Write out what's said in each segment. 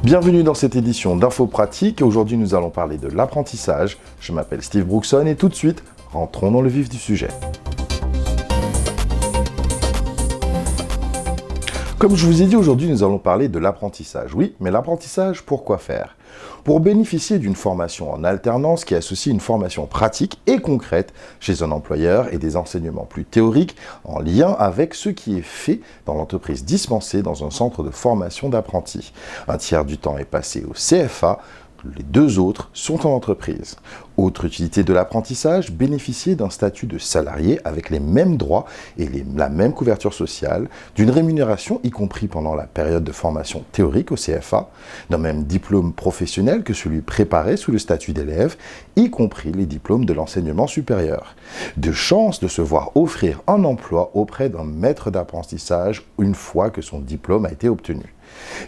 Bienvenue dans cette édition d'Info Pratique. Aujourd'hui, nous allons parler de l'apprentissage. Je m'appelle Steve Brookson et tout de suite, rentrons dans le vif du sujet. Comme je vous ai dit, aujourd'hui, nous allons parler de l'apprentissage. Oui, mais l'apprentissage, pour quoi faire? Pour bénéficier d'une formation en alternance qui associe une formation pratique et concrète chez un employeur et des enseignements plus théoriques en lien avec ce qui est fait dans l'entreprise dispensée dans un centre de formation d'apprentis. Un tiers du temps est passé au CFA. Les deux autres sont en entreprise. Autre utilité de l'apprentissage, bénéficier d'un statut de salarié avec les mêmes droits et la même couverture sociale, d'une rémunération y compris pendant la période de formation théorique au CFA, d'un même diplôme professionnel que celui préparé sous le statut d'élève, y compris les diplômes de l'enseignement supérieur. De chances de se voir offrir un emploi auprès d'un maître d'apprentissage une fois que son diplôme a été obtenu.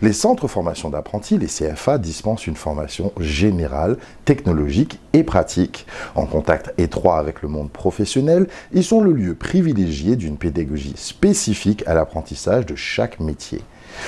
Les centres formation d'apprentis, les CFA, dispensent une formation générale, technologique et pratique. En contact étroit avec le monde professionnel, ils sont le lieu privilégié d'une pédagogie spécifique à l'apprentissage de chaque métier.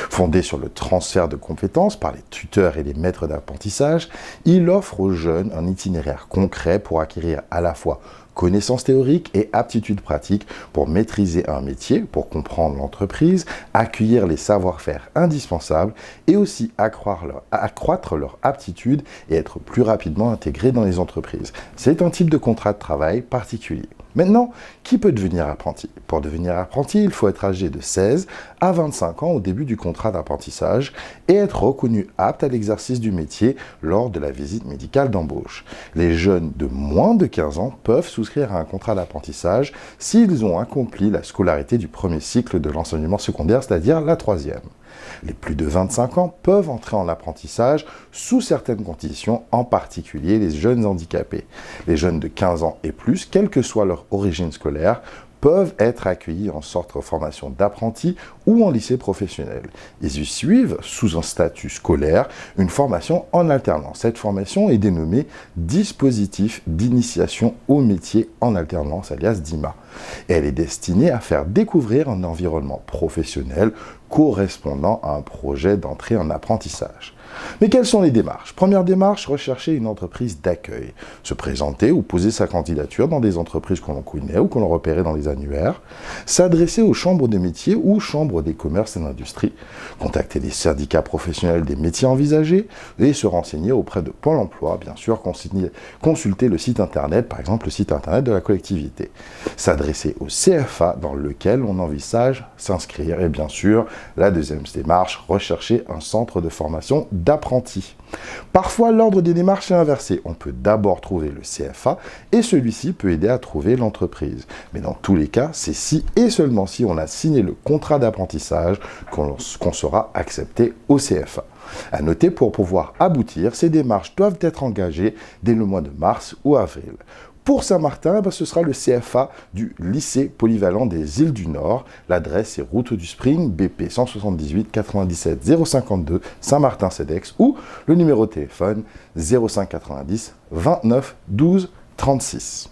Fondé sur le transfert de compétences par les tuteurs et les maîtres d'apprentissage, il offre aux jeunes un itinéraire concret pour acquérir à la fois connaissances théoriques et aptitudes pratiques pour maîtriser un métier, pour comprendre l'entreprise, accueillir les savoir-faire indispensables et aussi accroître leur aptitude et être plus rapidement intégrés dans les entreprises. C'est un type de contrat de travail particulier. Maintenant, qui peut devenir apprenti? Pour devenir apprenti, il faut être âgé de 16 à 25 ans au début du contrat d'apprentissage et être reconnu apte à l'exercice du métier lors de la visite médicale d'embauche. Les jeunes de moins de 15 ans peuvent souscrire à un contrat d'apprentissage s'ils ont accompli la scolarité du premier cycle de l'enseignement secondaire, c'est-à-dire la troisième. Les plus de 25 ans peuvent entrer en apprentissage sous certaines conditions, en particulier les jeunes handicapés. Les jeunes de 15 ans et plus, quelle que soit leur origine scolaire, peuvent être accueillis en centre de formation d'apprentis ou en lycée professionnel. Ils y suivent, sous un statut scolaire, une formation en alternance. Cette formation est dénommée Dispositif d'initiation au métier en alternance, alias DIMA. Elle est destinée à faire découvrir un environnement professionnel correspondant à un projet d'entrée en apprentissage. Mais quelles sont les démarches? Première démarche, rechercher une entreprise d'accueil. Se présenter ou poser sa candidature dans des entreprises qu'on connaît ou qu'on repérait dans les annuaires. S'adresser aux chambres des métiers ou chambres des commerces et d'industrie. Contacter les syndicats professionnels des métiers envisagés et se renseigner auprès de Pôle emploi. Bien sûr, consulter le site internet, par exemple le site internet de la collectivité. S'adresser au CFA dans lequel on envisage s'inscrire. Et bien sûr, la deuxième démarche, rechercher un centre de formation d'apprentis. Parfois, l'ordre des démarches est inversé. On peut d'abord trouver le CFA et celui-ci peut aider à trouver l'entreprise. Mais dans tous les cas, c'est si et seulement si on a signé le contrat d'apprentissage qu'on sera accepté au CFA. À noter, pour pouvoir aboutir, ces démarches doivent être engagées dès le mois de mars ou avril. Pour Saint-Martin, ce sera le CFA du lycée polyvalent des îles du Nord. L'adresse est route du Spring, BP 178 97 052 Saint-Martin-Cedex ou le numéro de téléphone 05 90 29 12 36.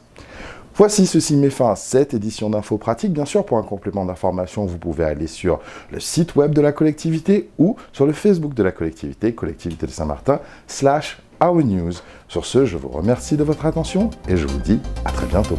Voici, ceci met fin à cette édition d'Info Pratique. Bien sûr, pour un complément d'information, vous pouvez aller sur le site web de la collectivité ou sur le Facebook de la collectivité, collectivité de Saint-Martin, /Our News. Sur ce, je vous remercie de votre attention et je vous dis à très bientôt.